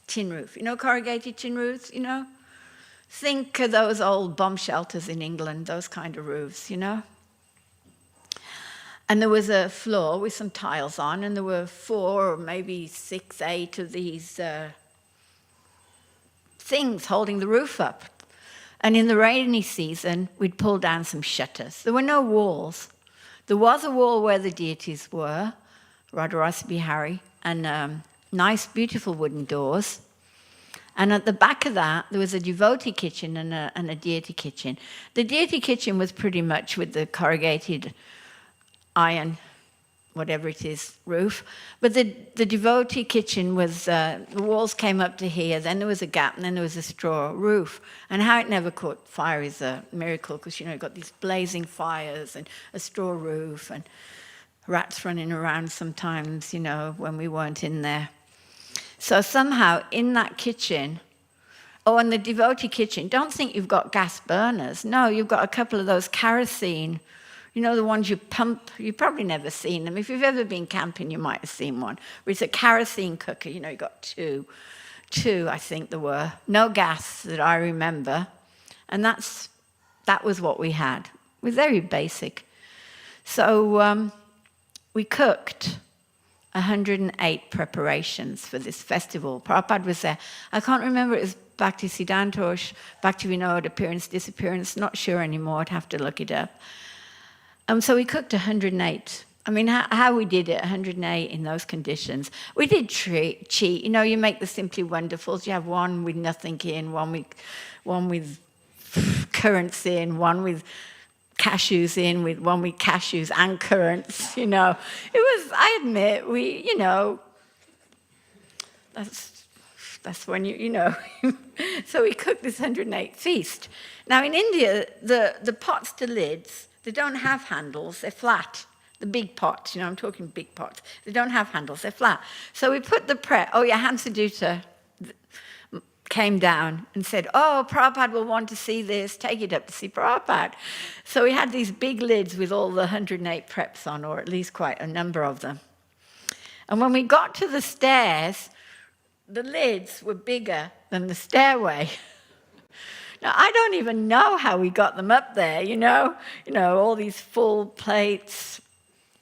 tin roof. Corrugated tin roofs, Think of those old bomb shelters in England, those kind of roofs, And there was a floor with some tiles on, and there were 4 or maybe 6, 8 of these things holding the roof up. And in the rainy season, we'd pull down some shutters. There were no walls. There was a wall where the deities were, Radharasa Bihari, and nice, beautiful wooden doors. And at the back of that, there was a devotee kitchen and a deity kitchen. The deity kitchen was pretty much with the corrugated iron, whatever it is, roof. But the devotee kitchen was, the walls came up to here, then there was a gap, and then there was a straw roof. And how it never caught fire is a miracle, because, you've got these blazing fires and a straw roof and rats running around sometimes, when we weren't in there. So somehow in that kitchen, and the devotee kitchen, don't think you've got gas burners. No, you've got a couple of those kerosene, the ones you pump. You've probably never seen them. If you've ever been camping, you might have seen one. Where it's a kerosene cooker. You've got two, I think there were. No gas that I remember. And that was what we had. It was very basic. So we cooked 108 preparations for this festival. Prabhupada was there. I can't remember, it was Bhaktisiddhanta or Bhaktivedanta appearance, disappearance, not sure anymore, I'd have to look it up. So we cooked 108. I mean, how we did it, 108 in those conditions. We did cheat. You make the Simply Wonderfuls. You have one with nothing in, one with currants in, one with cashews in, one with cashews and currants. It was, I admit, That's when you know. So we cooked this 108th feast. Now in India, the pots to lids, they don't have handles, they're flat. The big pots, I'm talking big pots. They don't have handles, they're flat. So we put the Hansadutta came down and said, oh, Prabhupada will want to see this, take it up to see Prabhupada. So we had these big lids with all the 108 preps on, or at least quite a number of them. And when we got to the stairs, the lids were bigger than the stairway. Now, I don't even know how we got them up there, all these full plates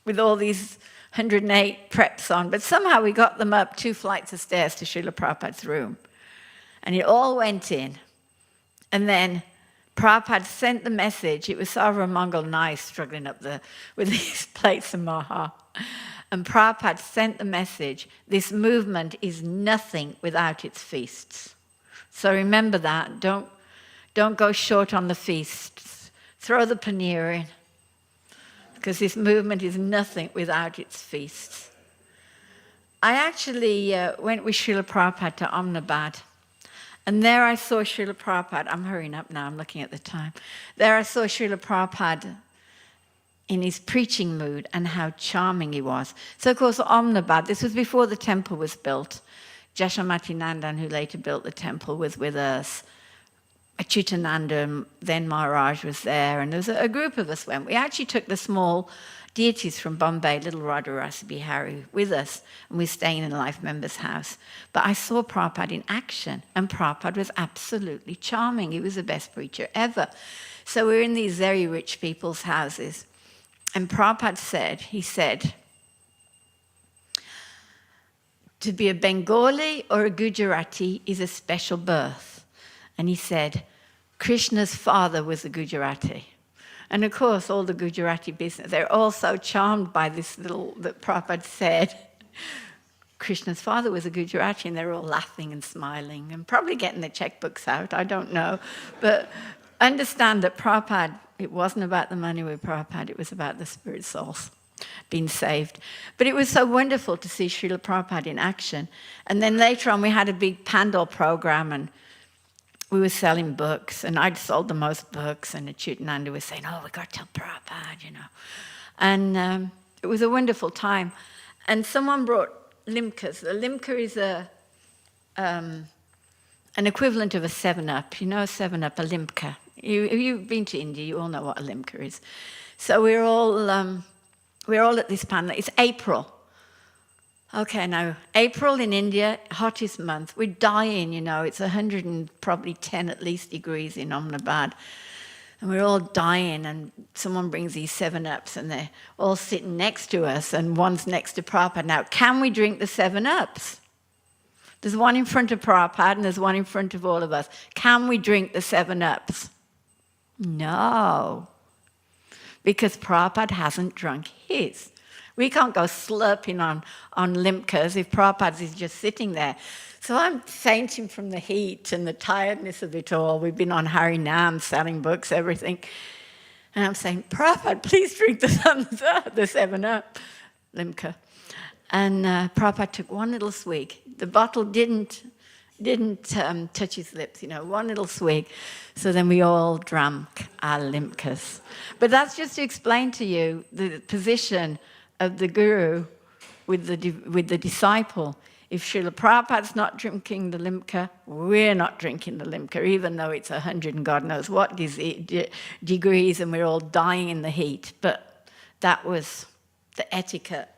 with all these 108 preps on, but somehow we got them up 2 flights of stairs to Srila Prabhupada's room. And it all went in. And then Prabhupada sent the message. It was Sarva Mangal Nai struggling up with these plates of Maha. And Prabhupada sent the message, this movement is nothing without its feasts. So remember that. Don't go short on the feasts. Throw the paneer in. Because this movement is nothing without its feasts. I actually went with Srila Prabhupada to Ahmedabad. And there I saw Srila Prabhupada. I'm hurrying up now, I'm looking at the time. There I saw Srila Prabhupada in his preaching mood and how charming he was. So of course Ahmedabad, this was before the temple was built. Jashamati Nandan, who later built the temple, was with us. Achutananda, then Maharaj, was there, and there was a group of us went. We actually took the small deities from Bombay, little Radha Rasa Bihari, with us, and we were staying in a life member's house. But I saw Prabhupada in action, and Prabhupada was absolutely charming. He was the best preacher ever. So we were in these very rich people's houses, and Prabhupada said, to be a Bengali or a Gujarati is a special birth. And he said, Krishna's father was a Gujarati. And of course, all the Gujarati business, they're all so charmed by this that Prabhupada said, Krishna's father was a Gujarati, and they're all laughing and smiling and probably getting their checkbooks out, I don't know. But understand that Prabhupada, it wasn't about the money with Prabhupada, it was about the spirit souls being saved. But it was so wonderful to see Srila Prabhupada in action. And then later on, we had a big Pandal program, and we were selling books, and I'd sold the most books, and Achutananda was saying, oh, we got to tell Prabhupada, And it was a wonderful time. And someone brought limkas. A limka is an equivalent of a 7-Up. You know a 7-Up, a limka. If you've been to India, you all know what a limka is. So we're all at this panel. It's April. Okay, now, April in India, hottest month. We're dying, It's 110 at least degrees in Ahmedabad. And we're all dying, and someone brings these 7-Ups, and they're all sitting next to us, and one's next to Prabhupada. Now, can we drink the 7-Ups? There's one in front of Prabhupada, and there's one in front of all of us. Can we drink the 7-Ups? No. Because Prabhupada hasn't drunk his. We can't go slurping on limkas if Prabhupada is just sitting there. So I'm fainting from the heat and the tiredness of it all. We've been on Harinam, selling books, everything. And I'm saying, Prabhupada, please drink the 7-Up, limka. And Prabhupada took one little swig. The bottle didn't touch his lips, one little swig. So then we all drank our limkas. But that's just to explain to you the position of the guru with the disciple. If Srila Prabhupada's not drinking the limka, we're not drinking the limka, even though it's 100 and God knows what degrees, and we're all dying in the heat. But that was the etiquette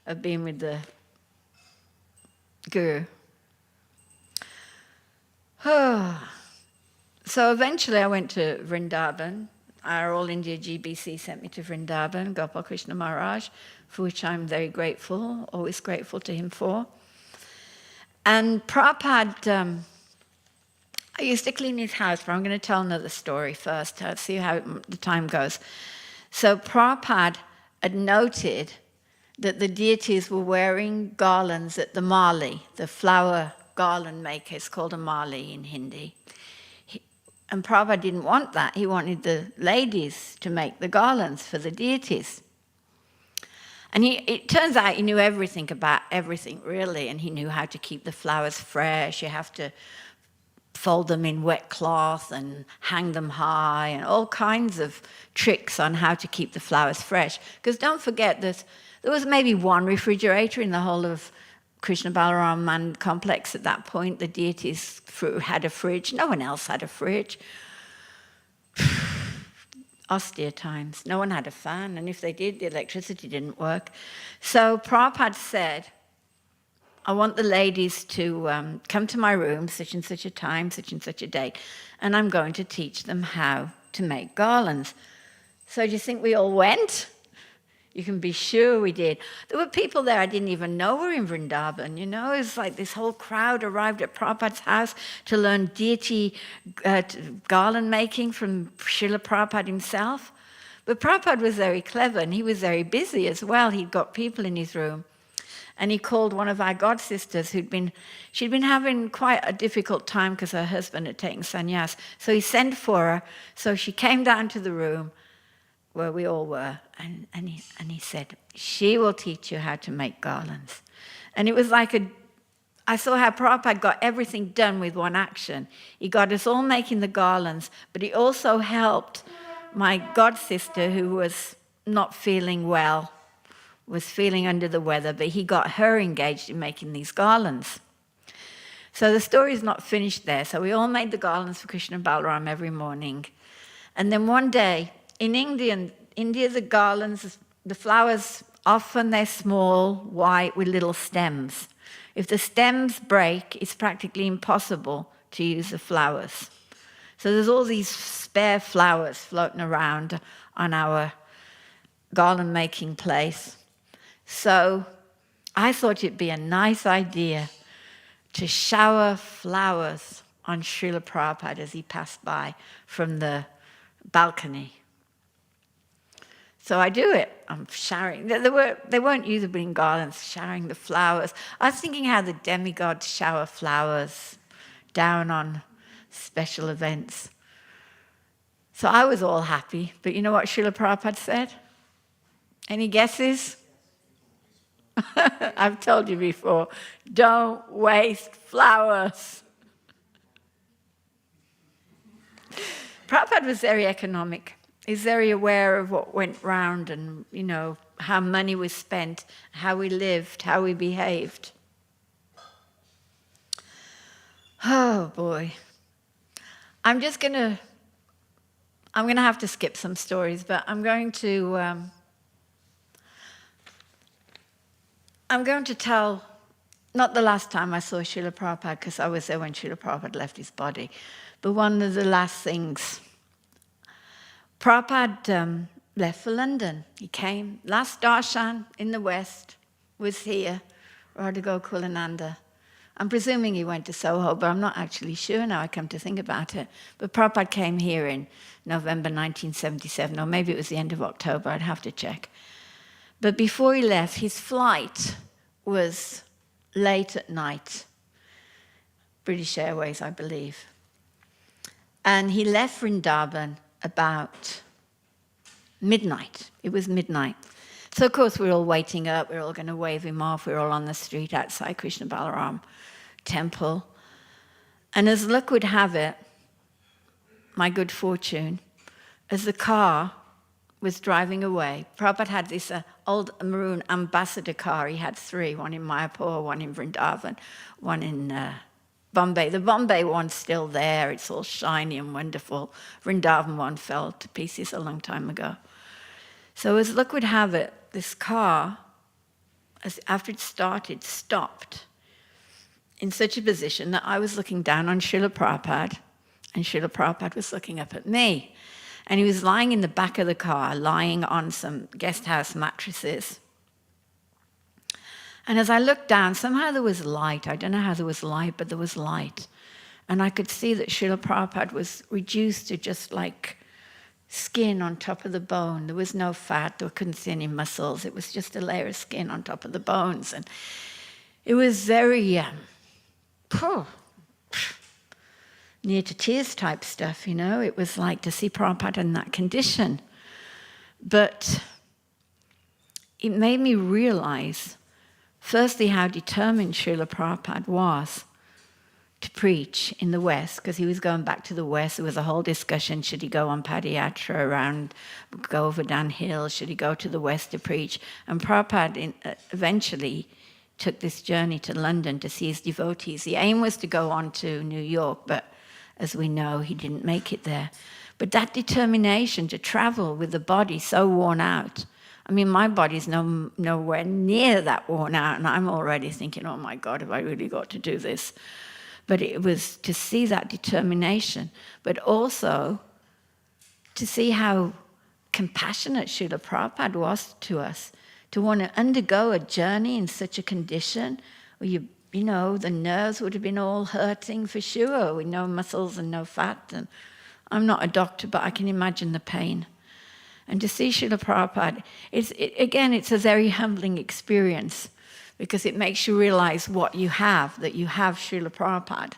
of being with the guru. So eventually I went to Vrindavan. Our All India GBC sent me to Vrindavan, Gopal Krishna Maharaj, for which I'm very grateful, always grateful to him for. And Prabhupada, I used to clean his house, but I'm going to tell another story first, to see how the time goes. So Prabhupada had noted that the deities were wearing garlands at the mali, the flower garland maker. It's called a mali in Hindi. And Prabhupada didn't want that. He wanted the ladies to make the garlands for the deities. And it turns out he knew everything about everything, really, and he knew how to keep the flowers fresh. You have to fold them in wet cloth and hang them high, and all kinds of tricks on how to keep the flowers fresh. Because don't forget that there was maybe one refrigerator in the whole of Krishna Balaram Man complex at that point. The deities had a fridge. No one else had a fridge. Austere times. No one had a fan, and if they did, the electricity didn't work. So Prabhupada said, I want the ladies to come to my room, such and such a time, such and such a date, and I'm going to teach them how to make garlands. So do you think we all went? You can be sure we did. There were people there I didn't even know were in Vrindavan, you know. It was like this whole crowd arrived at Prabhupada's house to learn deity garland making from Srila Prabhupada himself. But Prabhupada was very clever, and he was very busy as well. He'd got people in his room. And he called one of our god sisters she'd been having quite a difficult time because her husband had taken sannyas. So he sent for her. So she came down to the room where we all were, and he said, she will teach you how to make garlands. And it was like I saw how Prabhupada got everything done with one action. He got us all making the garlands, but he also helped my god sister who was not feeling well, was feeling under the weather, but he got her engaged in making these garlands. So the story is not finished there. So we all made the garlands for Krishna Balaram every morning. And then one day, in India, the garlands, the flowers, often they're small, white, with little stems. If the stems break, it's practically impossible to use the flowers. So there's all these spare flowers floating around on our garland making place. So I thought it'd be a nice idea to shower flowers on Srila Prabhupada as he passed by from the balcony. So I do it. I'm showering. They weren't using garlands, showering the flowers. I was thinking how the demigods shower flowers down on special events. So I was all happy. But you know what Srila Prabhupada said? Any guesses? I've told you before, don't waste flowers. Prabhupada was very economic. He's very aware of what went round and, you know, how money was spent, how we lived, how we behaved. Oh, boy. I'm going to have to skip some stories, but I'm going to tell, not the last time I saw Srila Prabhupada, because I was there when Srila Prabhupada left his body, but one of the last things. Prabhupada left for London. He came. Last darshan in the West was here, Radha Gokulananda. I'm presuming he went to Soho, but I'm not actually sure now I come to think about it. But Prabhupada came here in November 1977, or maybe it was the end of October, I'd have to check. But before he left, his flight was late at night. British Airways, I believe. And he left Vrindavan about midnight. It was midnight. So, of course, we're all waiting up. We're all going to wave him off. We're all on the street outside Krishna Balaram temple. And as luck would have it, my good fortune, as the car was driving away, Prabhupada had this old maroon ambassador car. He had three, one in Mayapur, one in Vrindavan, one in Bombay. The Bombay one's still there. It's all shiny and wonderful. Vrindavan one fell to pieces a long time ago. So as luck would have it, this car, after it started, stopped in such a position that I was looking down on Srila Prabhupada, and Srila Prabhupada was looking up at me. And he was lying in the back of the car, lying on some guest house mattresses. And as I looked down, somehow there was light. I don't know how there was light, but there was light. And I could see that Srila Prabhupada was reduced to just like skin on top of the bone. There was no fat. I couldn't see any muscles. It was just a layer of skin on top of the bones. And it was very near to tears type stuff, you know. It was like to see Prabhupada in that condition. But it made me realize, firstly, how determined Srila Prabhupada was to preach in the West, because he was going back to the West. There was a whole discussion, should he go on Padayatra around Govardhan Hill, should he go to the West to preach? And Prabhupada eventually took this journey to London to see his devotees. The aim was to go on to New York, but as we know, he didn't make it there. But that determination to travel with the body so worn out, I mean, my body's nowhere near that worn out, and I'm already thinking, oh my God, have I really got to do this? But it was to see that determination, but also to see how compassionate Srila Prabhupada was to us, to want to undergo a journey in such a condition where you know, the nerves would have been all hurting for sure, with no muscles and no fat. And I'm not a doctor, but I can imagine the pain. And to see Srila Prabhupada, it's a very humbling experience, because it makes you realize what you have, that you have Srila Prabhupada,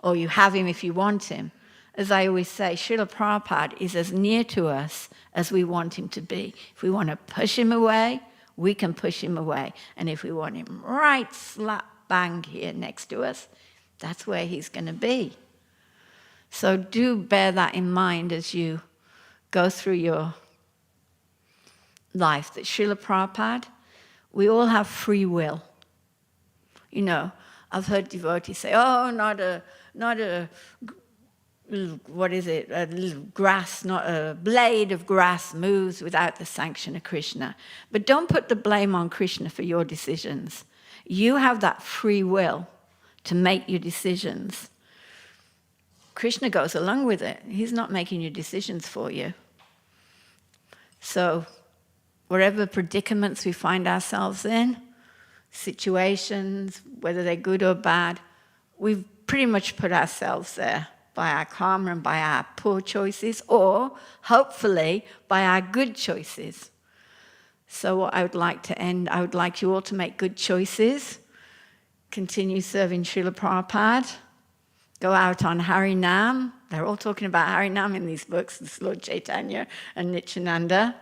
or you have him if you want him. As I always say, Srila Prabhupada is as near to us as we want him to be. If we want to push him away, we can push him away. And if we want him right slap bang here next to us, that's where he's going to be. So do bear that in mind as you go through your life, that Srila Prabhupada, we all have free will. You know, I've heard devotees say, oh, not a what is it, a little grass, not a blade of grass moves without the sanction of Krishna. But don't put the blame on Krishna for your decisions. You have that free will to make your decisions. Krishna goes along with it. He's not making your decisions for you. So wherever predicaments we find ourselves in, situations, whether they're good or bad, we've pretty much put ourselves there by our karma and by our poor choices, or hopefully by our good choices. So what I would like to end, I would like you all to make good choices, continue serving Srila Prabhupada, go out on Harinam. They're all talking about Harinam in these books, this Lord Chaitanya and Nityananda.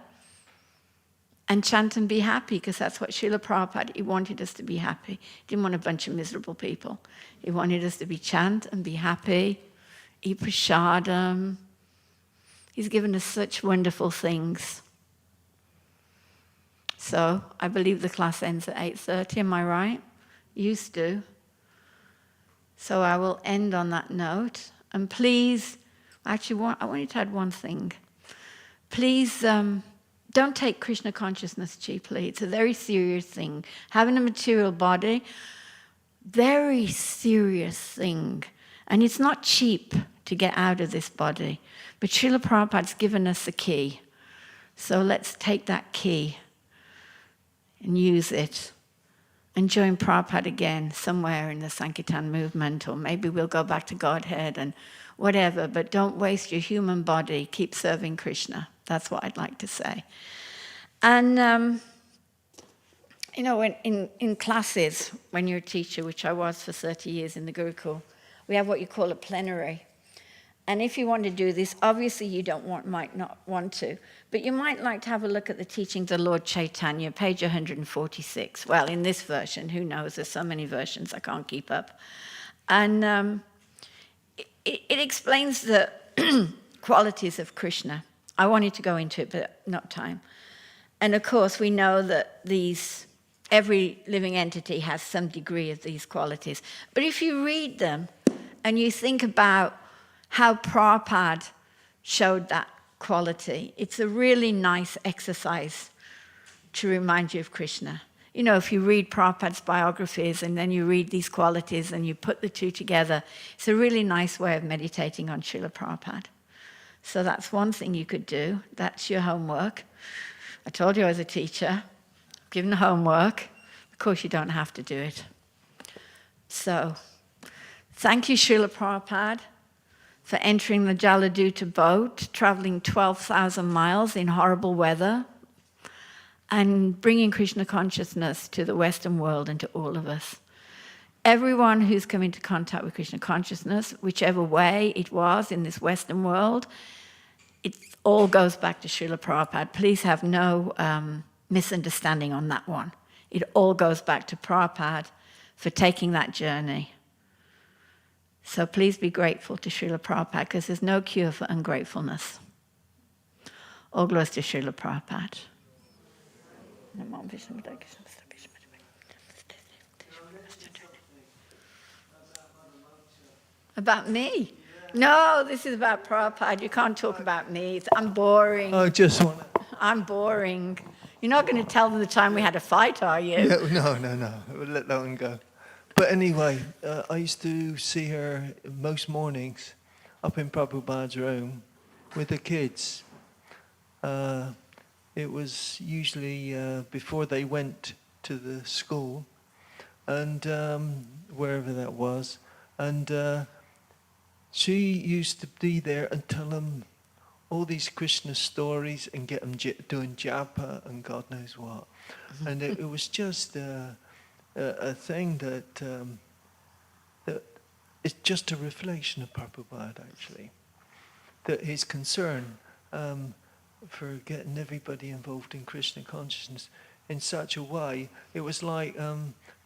And chant and be happy, because that's what Srila Prabhupada, he wanted us to be happy. He didn't want a bunch of miserable people. He wanted us to be chant and be happy, eat prasadam. He's given us such wonderful things. So I believe the class ends at 8:30, am I right? Used to. So I will end on that note. And please, actually, I want you to add one thing. Please, don't take Krishna consciousness cheaply. It's a very serious thing. Having a material body, very serious thing. And it's not cheap to get out of this body. But Srila Prabhupada's given us a key. So let's take that key and use it. And join Prabhupada again somewhere in the Sankirtan movement, or maybe we'll go back to Godhead and whatever, but don't waste your human body. Keep serving Krishna. That's what I'd like to say. And, you know, in classes, when you're a teacher, which I was for 30 years in the Gurukul, we have what you call a plenary. And if you want to do this, obviously you might not want to, but you might like to have a look at the teachings of Lord Chaitanya, page 146. Well, in this version, who knows, there's so many versions, I can't keep up. And it explains the qualities of Krishna. I wanted to go into it, but not time. And of course, we know that every living entity has some degree of these qualities. But if you read them and you think about how Prabhupada showed that quality, it's a really nice exercise to remind you of Krishna. You know, if you read Prabhupada's biographies and then you read these qualities and you put the two together, it's a really nice way of meditating on Srila Prabhupada. So that's one thing you could do. That's your homework. I told you I was a teacher. Given homework. Of course, you don't have to do it. So, thank you, Srila Prabhupada, for entering the Jaladuta boat, traveling 12,000 miles in horrible weather, and bringing Krishna consciousness to the Western world and to all of us. Everyone who's come into contact with Krishna consciousness, whichever way it was in this Western world, it all goes back to Srila Prabhupada. Please have no misunderstanding on that one. It all goes back to Prabhupada for taking that journey. So please be grateful to Srila Prabhupada, because there's no cure for ungratefulness. All glories to Srila Prabhupada. About me? No, this is about Prabhupada. You can't talk about me. I'm boring. I just want to... I'm boring. You're not going to tell them the time we had a fight, are you? No. We'll let that one go. But anyway, I used to see her most mornings up in Prabhupada's room with the kids. It was usually before they went to the school, and wherever that was. And she used to be there and tell them all these Krishna stories and get them doing japa and God knows what. And it was just a thing that it's just a reflection of Prabhupada, actually. That his concern for getting everybody involved in Krishna consciousness in such a way, it was like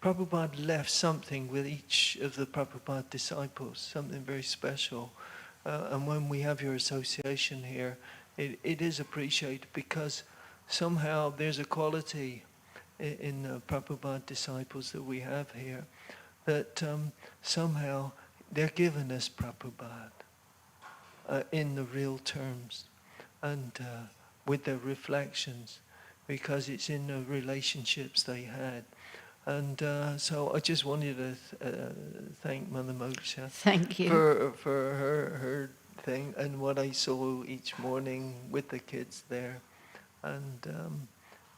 Prabhupada left something with each of the Prabhupada disciples, something very special. And when we have your association here, it is appreciated because somehow there's a quality in the Prabhupada disciples that we have here that somehow they're giving us Prabhupada in the real terms and with their reflections, because it's in the relationships they had. And so I just wanted to thank Mother Moksha Thank you. for her thing and what I saw each morning with the kids there. And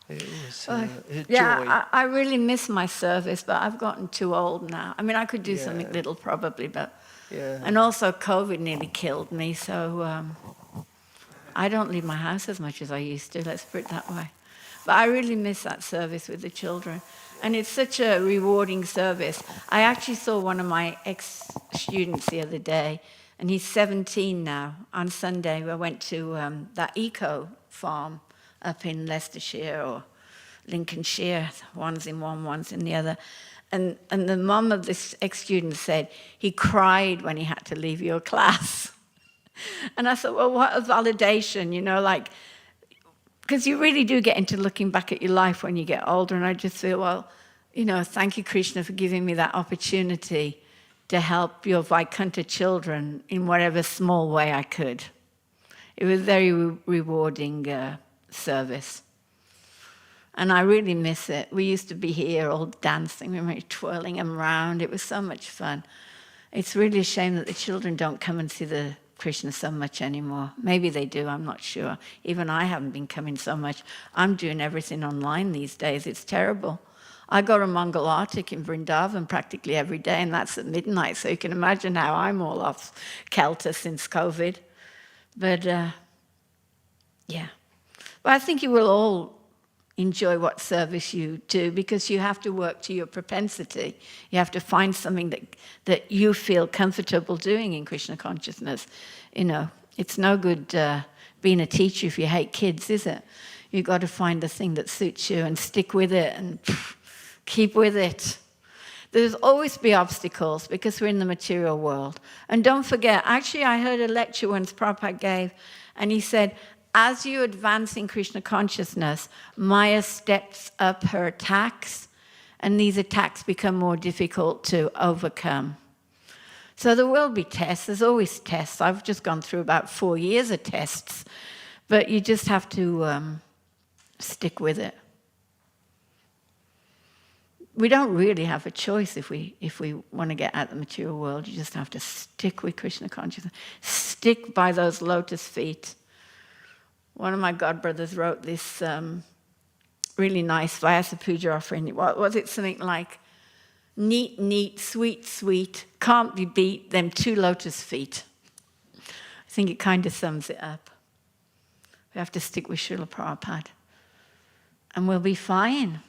it was a joy. Yeah, I really miss my service, but I've gotten too old now. I mean, I could do something little probably, but... Yeah. And also COVID nearly killed me, so I don't leave my house as much as I used to, let's put it that way. But I really miss that service with the children. And it's such a rewarding service. I actually saw one of my ex-students the other day, and he's 17 now. On Sunday, I went to that eco farm up in Leicestershire or Lincolnshire. One's in one, one's in the other. And the mum of this ex-student said, he cried when he had to leave your class. And I thought, well, what a validation, you know, like, because you really do get into looking back at your life when you get older. And I just feel, well, you know, thank you, Krishna, for giving me that opportunity to help your Vaikuntha children in whatever small way I could. It was a very rewarding service. And I really miss it. We used to be here all dancing, we were twirling them around. It was so much fun. It's really a shame that the children don't come and see the Krishna so much anymore. Maybe they do, I'm not sure. Even I haven't been coming so much. I'm doing everything online these days. It's terrible. I go to Mangal Arctic in Vrindavan practically every day, and that's at midnight, so you can imagine how I'm all off kilter since COVID. But, yeah. But I think you will all enjoy what service you do, because you have to work to your propensity. You have to find something that you feel comfortable doing in Krishna consciousness. You know, it's no good being a teacher if you hate kids, is it? You've got to find the thing that suits you and stick with it and keep with it. There's always be obstacles because we're in the material world. And don't forget, actually I heard a lecture once Prabhupada gave, and he said, as you advance in Krishna consciousness, Maya steps up her attacks, and these attacks become more difficult to overcome. So there will be tests. There's always tests. I've just gone through about 4 years of tests, but you just have to stick with it. We don't really have a choice if we want to get out of the material world. You just have to stick with Krishna consciousness. Stick by those lotus feet. One of my godbrothers wrote this really nice Vyasa Puja offering. What was it? Something like, neat, neat, sweet, sweet, can't be beat, them 2 lotus feet. I think it kind of sums it up. We have to stick with Srila Prabhupada. And we'll be fine.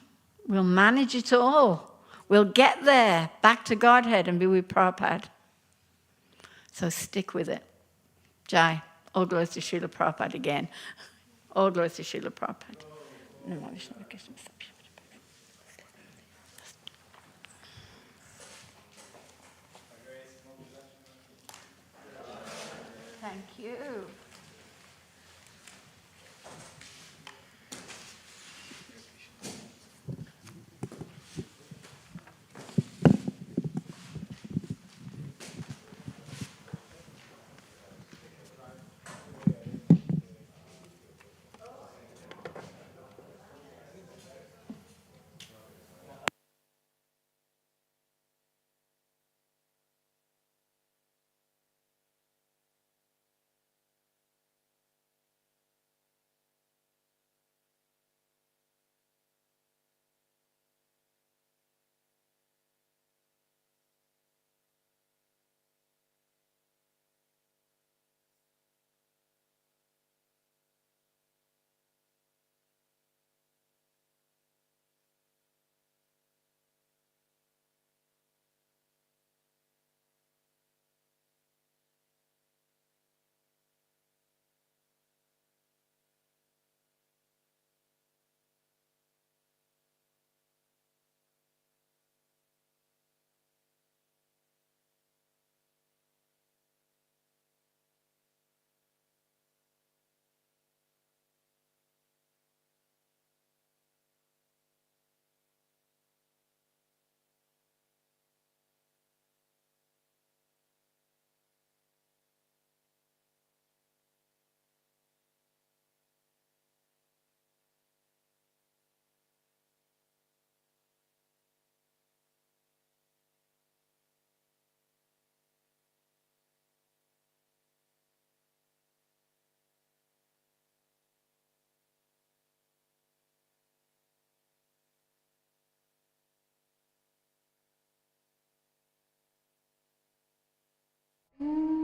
We'll manage it all. We'll get there, back to Godhead and be with Prabhupada. So stick with it. Jai. All glories to Srila Prabhupada again. All glories to Srila Prabhupada. Namo Vishnu Krishna. Thank you. Mm.